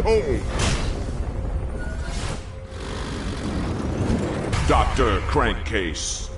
home! Dr. Crankcase.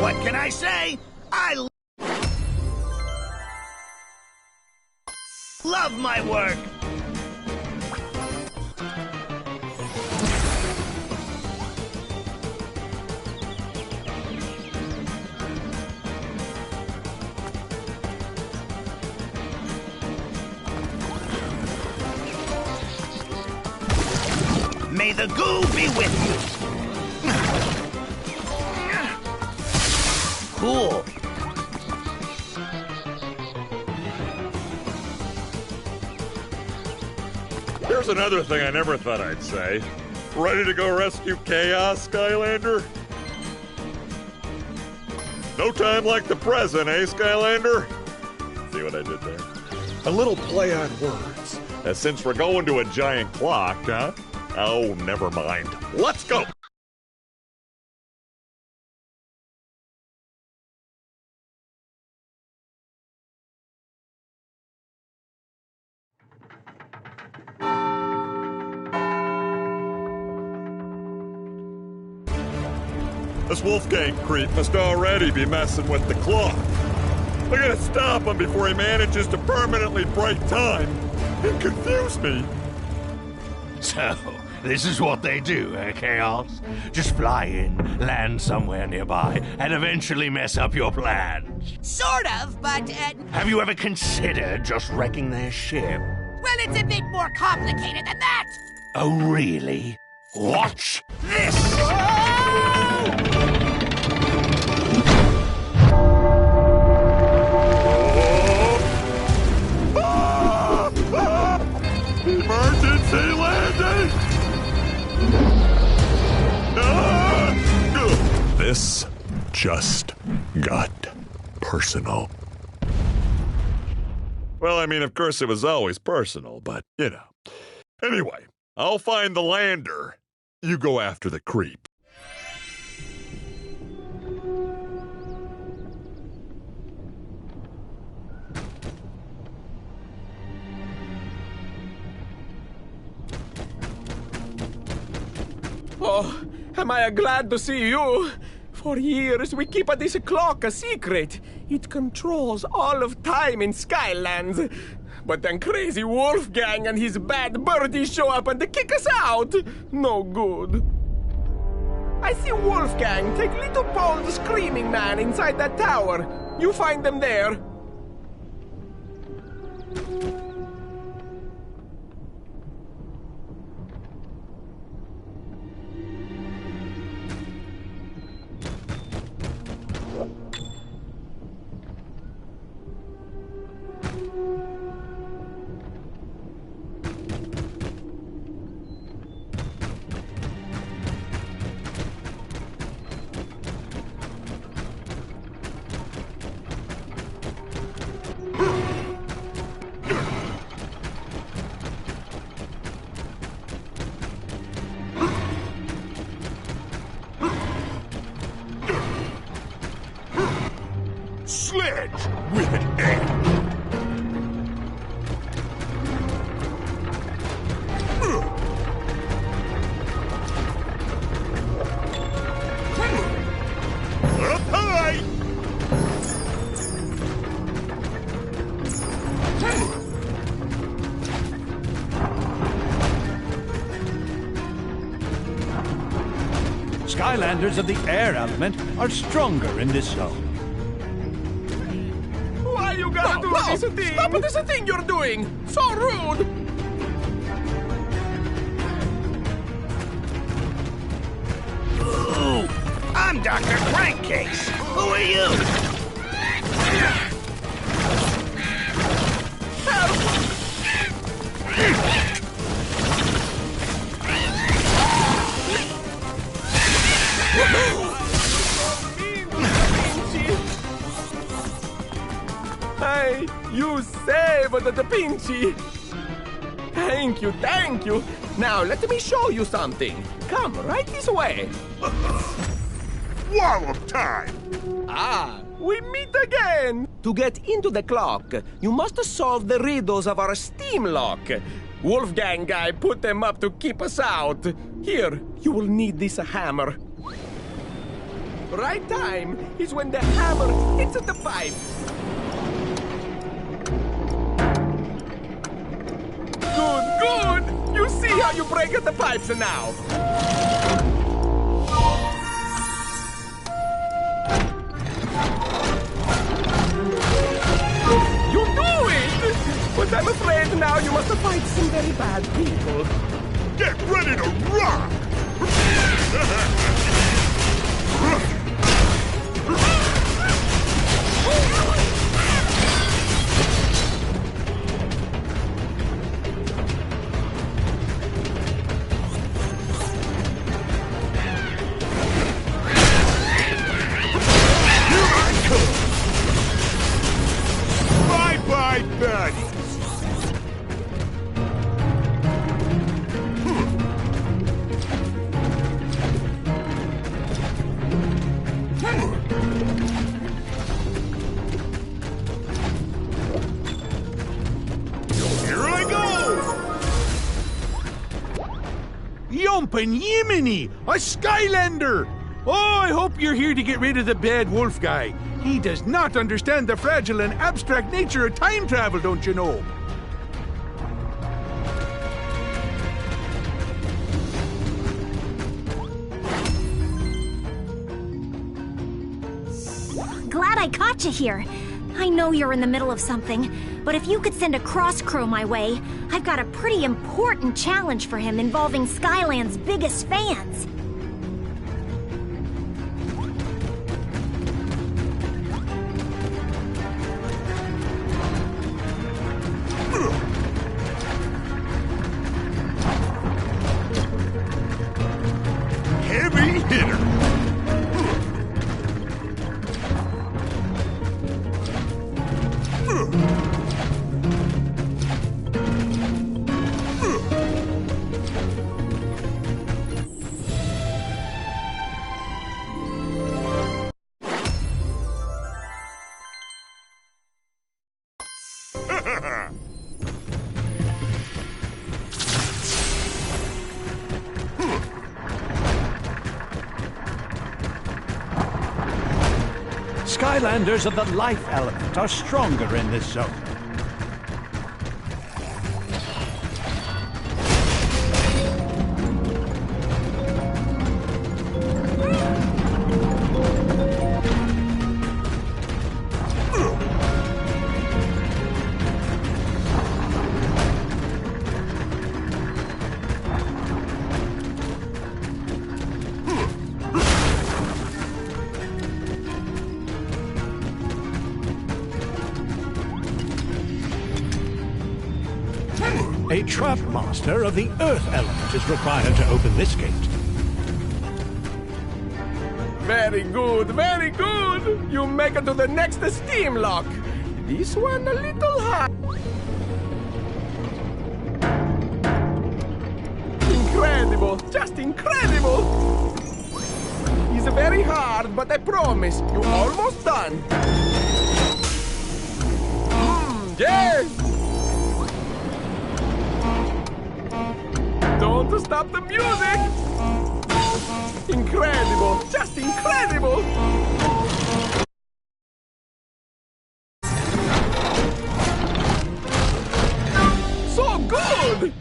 What can I say? I love my work! May the goo be with you! Cool. Here's another thing I never thought I'd say. Ready to go rescue Chaos, Skylander? No time like the present, eh, Skylander? See what I did there? A little play on words. Since we're going to a giant clock, huh? Oh, never mind. Let's go! This Wolfgang creep must already be messing with the clock. I gotta stop him before he manages to permanently break time and confuse me. So, this is what they do, eh, Chaos? Just fly in, land somewhere nearby, and eventually mess up your plans. Sort of, but, Have you ever considered just wrecking their ship? well, it's a bit more complicated than that! Oh, really? Watch this! Emergency landing! This just got personal. Well, I mean, of course it was always personal, but, you know. Anyway, I'll find the lander. You go after the creep. Oh, am I glad to see you? For years we keep this clock a secret. It controls all of time in Skylands. But then crazy Wolfgang and his bad birdies show up and they kick us out. No good. I see Wolfgang take little Paul the Screaming Man inside that tower. You find them there. Skylanders of the air element are stronger in this zone. Why you gotta do this thing? Stop this thing you're doing! So rude! Ooh, I'm Dr. Crankcase. Who are you? Hey, you saved the Pinchy! Thank you, thank you! Now let me show you something. Come right this way. Wall of time! Ah, we meet again! To get into the clock, you must solve the riddles of our steam lock. Wolfgang guy put them up to keep us out. Here, you will need this hammer. Right time is when the hammer hits the pipe. Good, good! You see how you break the pipes now. You do it! But I'm afraid now you must fight some very bad people. Get ready to rock! Bye-bye, baddies! Here I go! Yumpin' Yiminy! A Skylander! Oh, I hope you're here to get rid of the bad wolf guy. He does not understand the fragile and abstract nature of time travel, don't you know? Glad I caught you here. I know you're in the middle of something, but if you could send a cross crow my way, I've got a pretty important challenge for him involving Skyland's biggest fans. Heavy hitter! Skylanders of the life element are stronger in this zone. A trap master of the earth element is required to open this gate. Very good, very good! You make it to the next steam lock. This one a little hard. Incredible, just incredible! It's very hard, but I promise, you're almost done. Yes! Don't stop the music! Incredible! Just incredible! So good!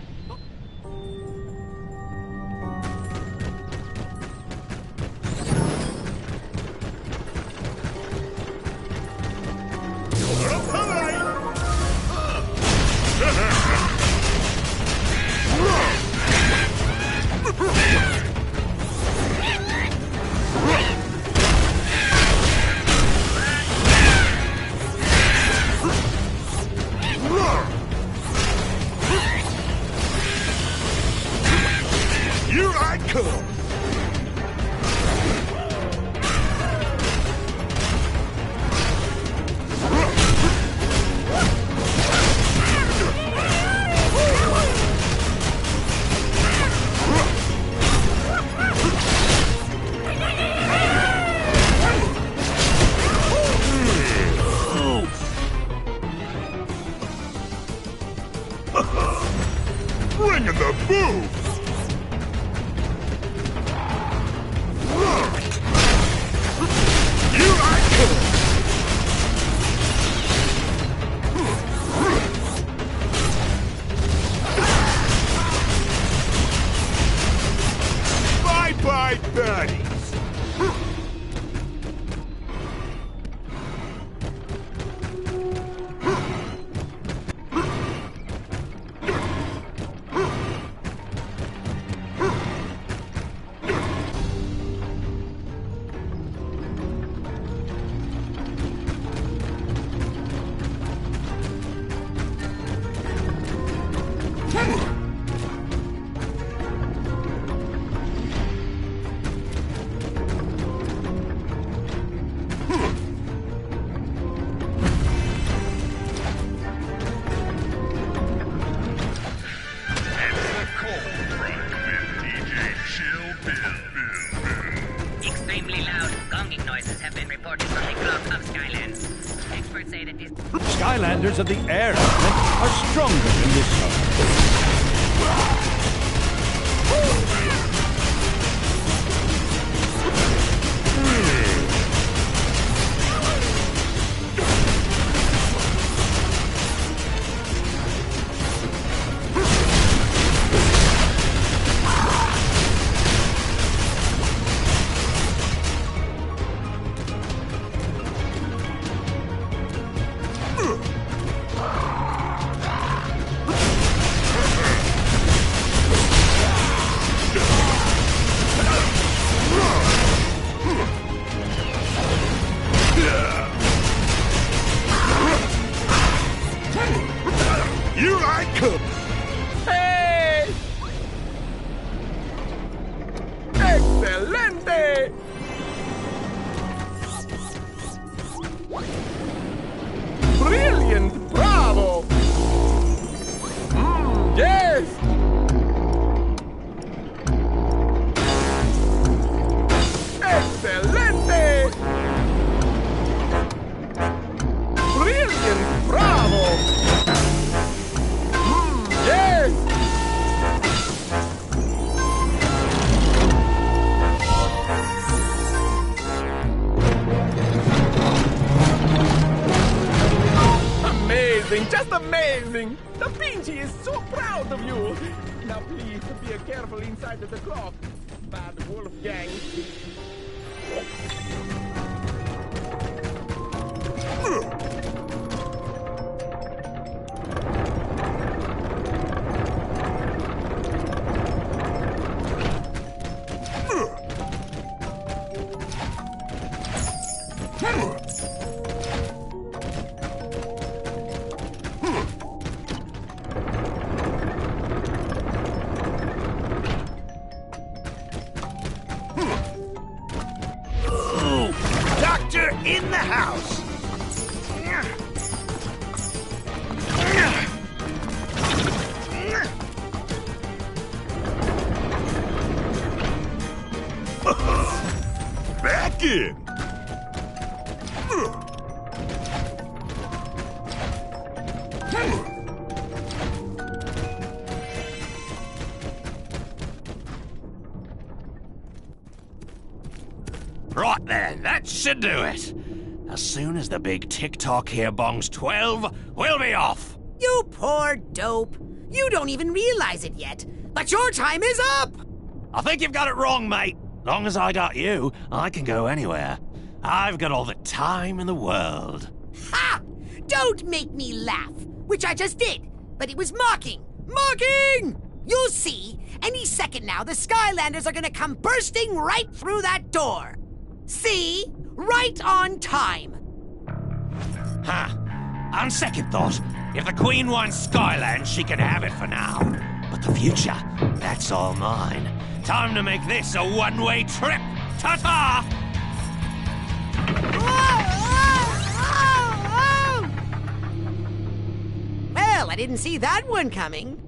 Here I come! Bringing the booze! Here I come! Bye-bye, baddies! Extremely loud gonging noises have been reported from the clock of Skylands. Experts say that these Skylanders of the air element are stronger than this one. Here I come! Hey! Excelente! Brilliant! Bravo! Yes! Excelente! Brilliant! Bravo! Yes! Amazing! Just amazing! The Pinchy is so proud of you! Now please be careful inside of the clock, bad wolf gang. Doctor in the house! Back in! Right then, that should do it. As soon as the big tick-tock here bongs 12, we'll be off. You poor dope. You don't even realize it yet, but your time is up! I think you've got it wrong, mate. Long as I got you, I can go anywhere. I've got all the time in the world. Ha! Don't make me laugh, which I just did, but it was mocking. Mocking! You'll see, any second now, the Skylanders are gonna come bursting right through that door. See? Right on time. Huh. On second thought, if the Queen wants Skyland, she can have it for now. But the future, that's all mine. Time to make this a one-way trip. Ta-ta! Well, I didn't see that one coming.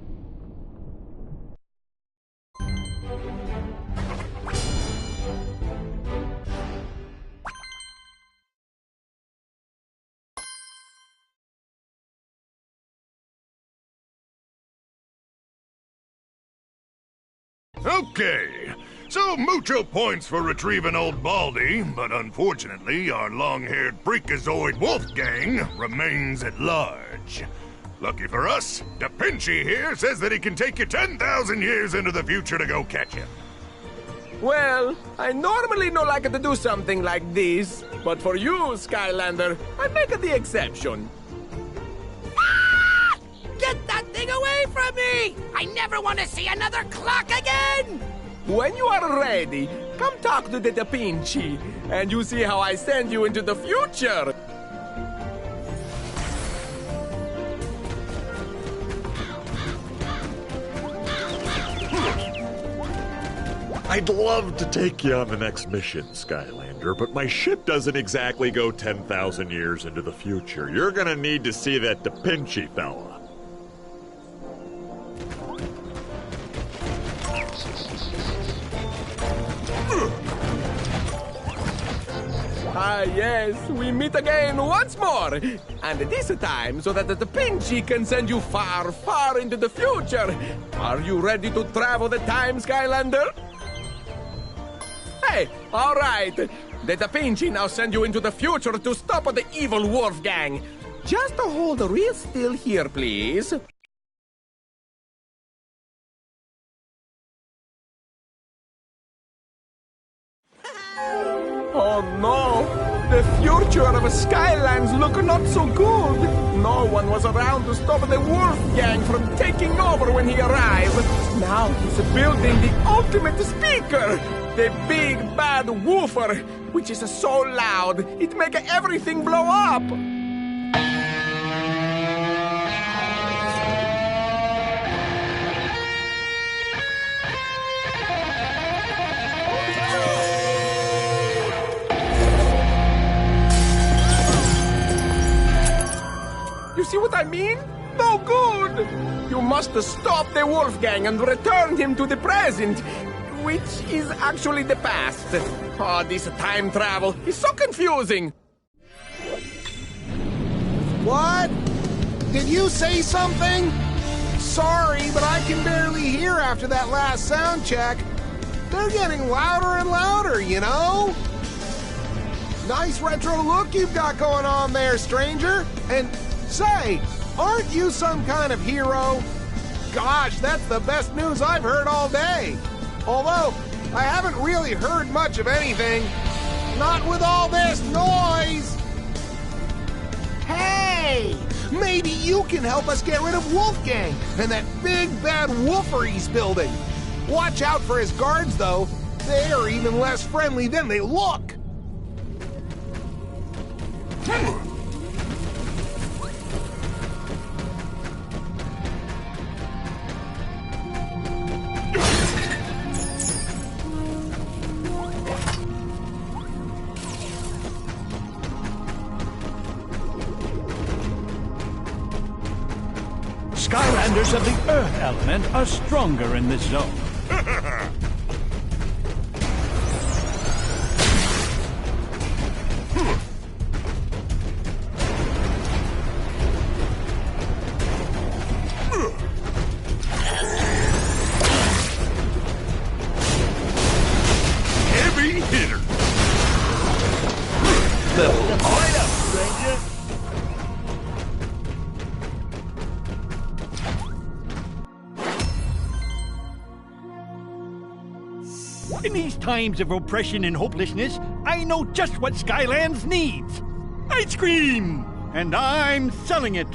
Okay, so mucho points for retrieving old Baldy, but unfortunately, our long-haired freakazoid Wolfgang remains at large. Lucky for us, Da Vinci here says that he can take you 10,000 years into the future to go catch him. Well, I normally no like to do something like this, but for you, Skylander, I make the exception. Get that thing away from me! I never want to see another clock again! When you are ready, come talk to the Da Vinci, and you see how I send you into the future. I'd love to take you on the next mission, Skylander, but my ship doesn't exactly go 10,000 years into the future. You're gonna need to see that Da Vinci fella. Ah, yes, we meet again once more. And this time so that the Da Vinci can send you far, far into the future. Are you ready to travel the time, Skylander? Hey, all right. The Da Vinci now send you into the future to stop the evil Wolfgang. Just hold real still here, please. Oh no! The future of Skylands look not so good. No one was around to stop the Wolfgang from taking over when he arrived. Now he's building the ultimate speaker, the big bad woofer, which is so loud it make everything blow up. You see what I mean? No good! You must stop the Wolfgang and return him to the present, which is actually the past. Oh, this time travel is so confusing. What? Did you say something? Sorry, but I can barely hear after that last sound check. They're getting louder and louder, you know? Nice retro look you've got going on there, stranger. And say, aren't you some kind of hero? Gosh, that's the best news I've heard all day. Although, I haven't really heard much of anything. Not with all this noise. Hey! Maybe you can help us get rid of Wolfgang and that big bad woofer he's building. Watch out for his guards, though. They're even less friendly than they look. Skylanders of the Earth element are stronger in this zone. Heavy hitter. Light up, stranger! In these times of oppression and hopelessness, I know just what Skylands needs. Ice cream! And I'm selling it.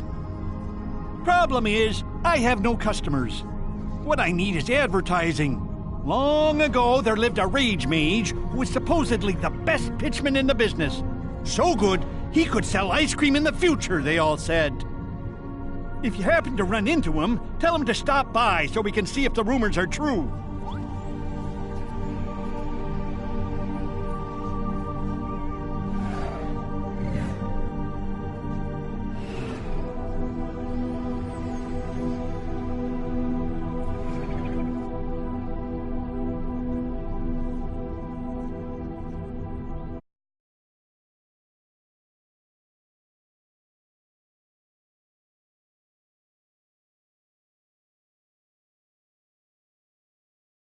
Problem is, I have no customers. What I need is advertising. Long ago, there lived a rage mage who was supposedly the best pitchman in the business. So good, he could sell ice cream in the future, they all said. If you happen to run into him, tell him to stop by so we can see if the rumors are true.